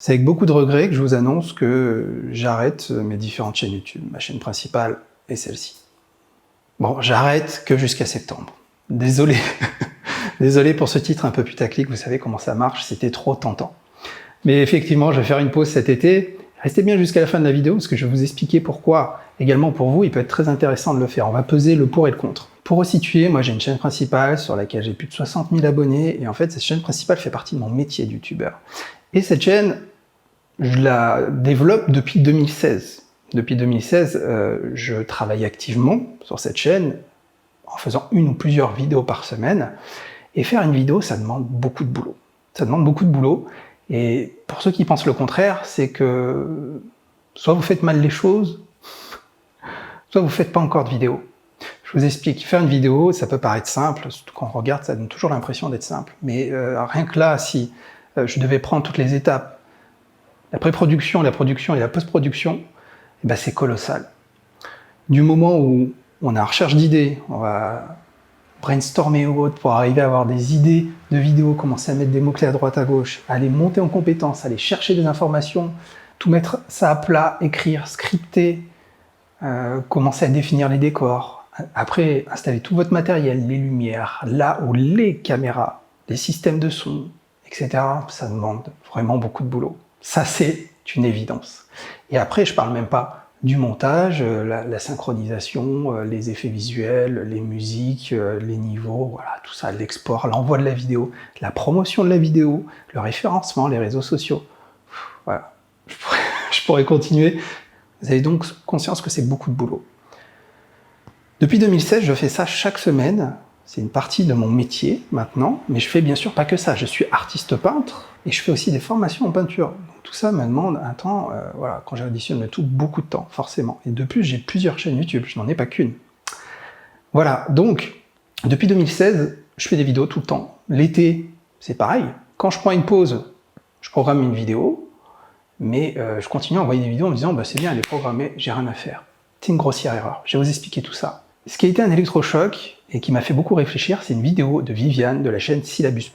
C'est avec beaucoup de regrets que je vous annonce que j'arrête mes différentes chaînes YouTube, ma chaîne principale et celle-ci. Bon, j'arrête que jusqu'à septembre. Désolé, désolé pour ce titre un peu putaclic, vous savez comment ça marche, c'était trop tentant. Mais effectivement, je vais faire une pause cet été. Restez bien jusqu'à la fin de la vidéo, parce que je vais vous expliquer pourquoi, également pour vous, il peut être très intéressant de le faire. On va peser le pour et le contre. Pour resituer, moi j'ai une chaîne principale sur laquelle j'ai plus de 60 000 abonnés, et en fait cette chaîne principale fait partie de mon métier de youtubeur. Et cette chaîne, je la développe depuis 2016. Depuis 2016, je travaille activement sur cette chaîne en faisant une ou plusieurs vidéos par semaine. Et faire une vidéo, ça demande beaucoup de boulot. Ça demande beaucoup de boulot. Et pour ceux qui pensent le contraire, c'est que soit vous faites mal les choses, soit vous ne faites pas encore de vidéo. Je vous explique, faire une vidéo, ça peut paraître simple, surtout quand on regarde, ça donne toujours l'impression d'être simple. Mais rien que là, si je devais prendre toutes les étapes, la pré-production, la production et la post-production, eh ben c'est colossal. Du moment où on est en recherche d'idées, on va brainstormer ou autre pour arriver à avoir des idées de vidéos, commencer à mettre des mots-clés à droite à gauche, aller monter en compétences, aller chercher des informations, tout mettre ça à plat, écrire, scripter, commencer à définir les décors, après installer tout votre matériel, les lumières, là où les caméras, les systèmes de son, etc. Ça demande vraiment beaucoup de boulot. Ça, c'est une évidence. Et après, je parle même pas du montage, la synchronisation, les effets visuels, les musiques, les niveaux, voilà, tout ça, l'export, l'envoi de la vidéo, la promotion de la vidéo, le référencement, les réseaux sociaux. Voilà, je pourrais continuer. Vous avez donc conscience que c'est beaucoup de boulot. Depuis 2016, je fais ça chaque semaine. C'est une partie de mon métier maintenant, mais je fais bien sûr pas que ça. Je suis artiste peintre et je fais aussi des formations en peinture. Donc tout ça me demande un temps, voilà, quand j'additionne le tout, beaucoup de temps, forcément. Et de plus, j'ai plusieurs chaînes YouTube, je n'en ai pas qu'une. Voilà, donc, depuis 2016, je fais des vidéos tout le temps. L'été, c'est pareil. Quand je prends une pause, je programme une vidéo, mais je continue à envoyer des vidéos en me disant, bah, c'est bien, elle est programmée, j'ai rien à faire. C'est une grossière erreur. Je vais vous expliquer tout ça. Ce qui a été un électrochoc et qui m'a fait beaucoup réfléchir, c'est une vidéo de Viviane de la chaîne Syllabus+.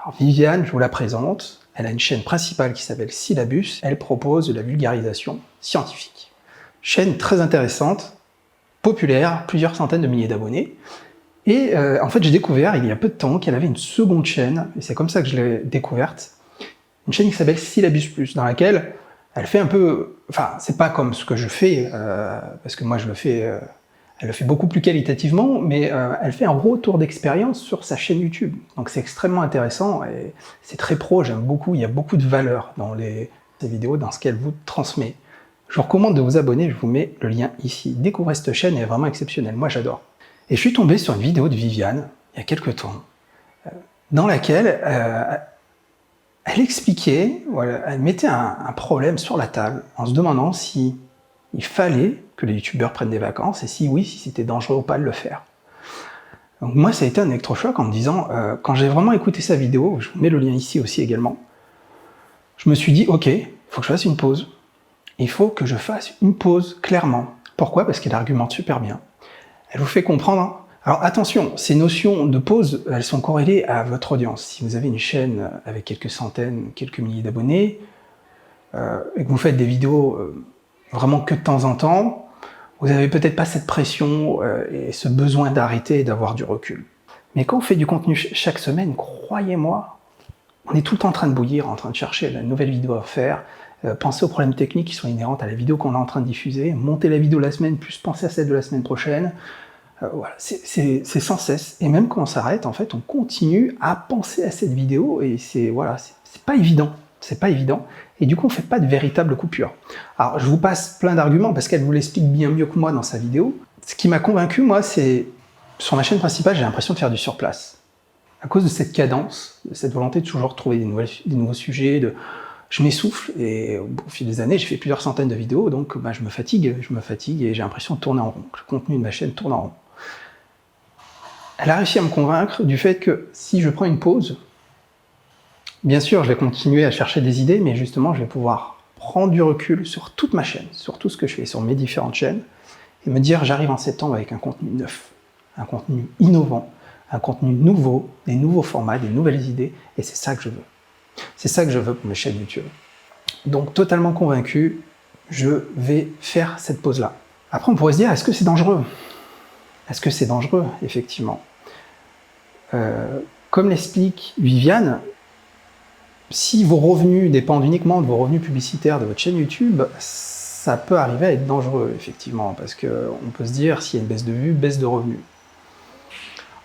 Alors Viviane, je vous la présente, elle a une chaîne principale qui s'appelle Syllabus, elle propose de la vulgarisation scientifique. Chaîne très intéressante, populaire, plusieurs centaines de milliers d'abonnés. Et en fait, j'ai découvert il y a peu de temps qu'elle avait une seconde chaîne, et c'est comme ça que je l'ai découverte, une chaîne qui s'appelle Syllabus+, dans laquelle elle fait un peu... Enfin, c'est pas comme ce que je fais, parce que moi je le fais... Elle le fait beaucoup plus qualitativement, mais elle fait un retour d'expérience sur sa chaîne YouTube. Donc c'est extrêmement intéressant et c'est très pro, j'aime beaucoup, il y a beaucoup de valeur dans ces vidéos, dans ce qu'elle vous transmet. Je vous recommande de vous abonner, je vous mets le lien ici. Découvrez cette chaîne, elle est vraiment exceptionnelle, moi j'adore. Et je suis tombé sur une vidéo de Viviane, il y a quelques temps, dans laquelle elle expliquait, voilà, elle mettait un problème sur la table en se demandant si il fallait que les youtubeurs prennent des vacances, et si oui, si c'était dangereux ou pas de le faire. Donc moi, ça a été un électrochoc en me disant, quand j'ai vraiment écouté sa vidéo, je vous mets le lien ici aussi également, je me suis dit, ok, il faut que je fasse une pause. Il faut que je fasse une pause, clairement. Pourquoi? Parce qu'elle argumente super bien. Elle vous fait comprendre. Alors attention, ces notions de pause, elles sont corrélées à votre audience. Si vous avez une chaîne avec quelques centaines, quelques milliers d'abonnés, et que vous faites des vidéos vraiment que de temps en temps, vous n'avez peut-être pas cette pression et ce besoin d'arrêter et d'avoir du recul. Mais quand on fait du contenu chaque semaine, croyez-moi, on est tout le temps en train de bouillir, en train de chercher la nouvelle vidéo à faire, penser aux problèmes techniques qui sont inhérents à la vidéo qu'on est en train de diffuser, monter la vidéo la semaine, plus penser à celle de la semaine prochaine. Voilà, c'est sans cesse. Et même quand on s'arrête, en fait, on continue à penser à cette vidéo et c'est voilà, c'est pas évident. C'est pas évident, et du coup on fait pas de véritable coupure. Alors je vous passe plein d'arguments parce qu'elle vous l'explique bien mieux que moi dans sa vidéo. Ce qui m'a convaincu, moi, c'est sur ma chaîne principale, j'ai l'impression de faire du surplace. À cause de cette cadence, de cette volonté de toujours trouver des nouveaux sujets, je m'essouffle, et au fil des années, j'ai fait plusieurs centaines de vidéos, donc bah, je me fatigue, et j'ai l'impression de tourner en rond. Le contenu de ma chaîne tourne en rond. Elle a réussi à me convaincre du fait que si je prends une pause, bien sûr, je vais continuer à chercher des idées, mais justement, je vais pouvoir prendre du recul sur toute ma chaîne, sur tout ce que je fais, sur mes différentes chaînes, et me dire, j'arrive en septembre avec un contenu neuf, un contenu innovant, un contenu nouveau, des nouveaux formats, des nouvelles idées, et c'est ça que je veux. C'est ça que je veux pour mes chaînes YouTube. Donc totalement convaincu, je vais faire cette pause-là. Après, on pourrait se dire, est-ce que c'est dangereux? Est-ce que c'est dangereux, effectivement? Comme l'explique Viviane, si vos revenus dépendent uniquement de vos revenus publicitaires de votre chaîne YouTube, ça peut arriver à être dangereux, effectivement, parce qu'on peut se dire, s'il y a une baisse de vues, baisse de revenus.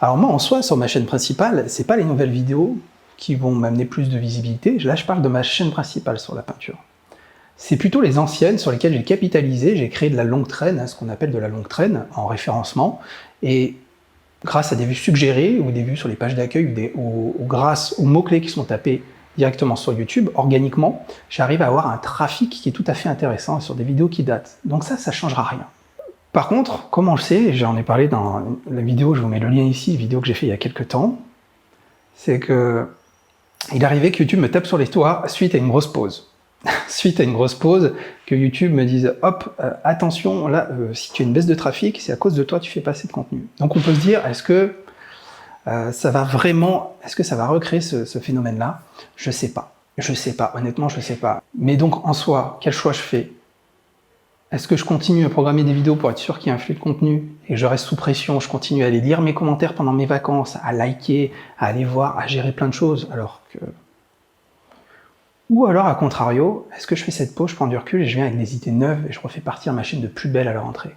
Alors moi, en soi, sur ma chaîne principale, c'est pas les nouvelles vidéos qui vont m'amener plus de visibilité. Là, je parle de ma chaîne principale sur la peinture. C'est plutôt les anciennes sur lesquelles j'ai capitalisé, j'ai créé de la longue traîne, ce qu'on appelle de la longue traîne en référencement, et grâce à des vues suggérées, ou des vues sur les pages d'accueil, ou grâce aux mots-clés qui sont tapés directement sur YouTube, organiquement, j'arrive à avoir un trafic qui est tout à fait intéressant sur des vidéos qui datent. Donc ça ne changera rien. Par contre, comme on le sait, j'en ai parlé dans la vidéo, je vous mets le lien ici, vidéo que j'ai fait il y a quelques temps, c'est que il arrivait que YouTube me tape sur les doigts suite à une grosse pause. Suite à une grosse pause, que YouTube me dise « Hop, attention, là, si tu as une baisse de trafic, c'est à cause de toi, tu fais pas assez de contenu. » Donc on peut se dire, est-ce que ça va recréer ce phénomène-là? Je sais pas. Je sais pas, honnêtement, je sais pas. Mais donc, en soi, quel choix je fais? Est-ce que je continue à programmer des vidéos pour être sûr qu'il y a un flux de contenu et que je reste sous pression, je continue à aller lire mes commentaires pendant mes vacances, à liker, à aller voir, à gérer plein de choses, alors que... Ou alors, à contrario, est-ce que je fais cette pause, je prends du recul et je viens avec des idées neuves et je refais partir ma chaîne de plus belle à la rentrée?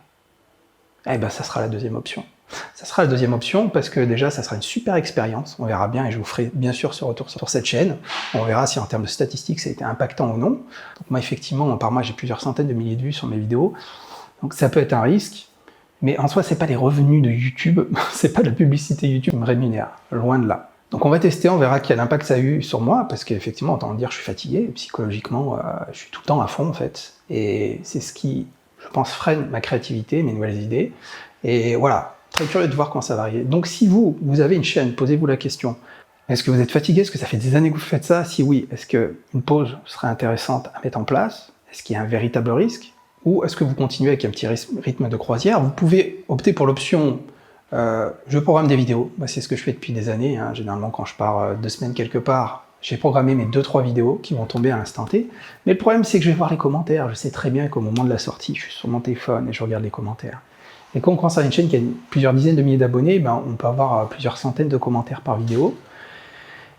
Eh ben, ça sera la deuxième option. Ça sera la deuxième option parce que déjà, ça sera une super expérience. On verra bien et je vous ferai bien sûr ce retour sur cette chaîne. On verra si en termes de statistiques, ça a été impactant ou non. Donc moi, effectivement, par mois, j'ai plusieurs centaines de milliers de vues sur mes vidéos. Donc ça peut être un risque. Mais en soi, c'est pas les revenus de YouTube, c'est pas la publicité YouTube qui me rémunère. Loin de là. Donc on va tester, on verra quel impact ça a eu sur moi, parce qu'effectivement, autant dire, je suis fatigué, psychologiquement, je suis tout le temps à fond en fait. Et c'est ce qui, je pense, freine ma créativité, mes nouvelles idées. Et voilà, très curieux de voir comment ça va arriver. Donc si vous avez une chaîne, posez-vous la question, est-ce que vous êtes fatigué? Est-ce que ça fait des années que vous faites ça? Si oui, est-ce qu'une pause serait intéressante à mettre en place? Est-ce qu'il y a un véritable risque? Ou est-ce que vous continuez avec un petit rythme de croisière? Vous pouvez opter pour l'option je programme des vidéos. Bah, c'est ce que je fais depuis des années. Hein. Généralement, quand je pars 2 semaines quelque part, j'ai programmé mes 2-3 vidéos qui vont tomber à l'instant T. Mais le problème, c'est que je vais voir les commentaires. Je sais très bien qu'au moment de la sortie, je suis sur mon téléphone et je regarde les commentaires. Et quand on commence à une chaîne qui a plusieurs dizaines de milliers d'abonnés, ben, on peut avoir plusieurs centaines de commentaires par vidéo.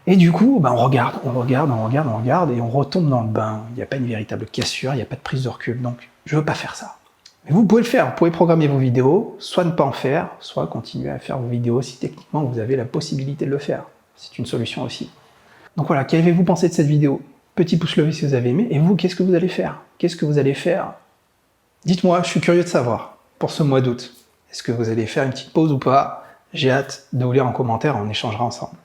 Et du coup, ben, on regarde et on retombe dans le bain. Il n'y a pas une véritable cassure, il n'y a pas de prise de recul. Donc, je ne veux pas faire ça. Mais vous pouvez le faire, vous pouvez programmer vos vidéos, soit ne pas en faire, soit continuer à faire vos vidéos si techniquement vous avez la possibilité de le faire. C'est une solution aussi. Donc voilà, qu'avez-vous pensé de cette vidéo? Petit pouce levé si vous avez aimé, et vous, qu'est-ce que vous allez faire? Qu'est-ce que vous allez faire? Dites-moi, je suis curieux de savoir, pour ce mois d'août. Est-ce que vous allez faire une petite pause ou pas? J'ai hâte de vous lire en commentaire, on échangera ensemble.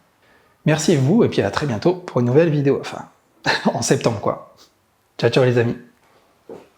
Merci à vous, et puis à très bientôt pour une nouvelle vidéo, enfin, en septembre quoi. Ciao ciao les amis.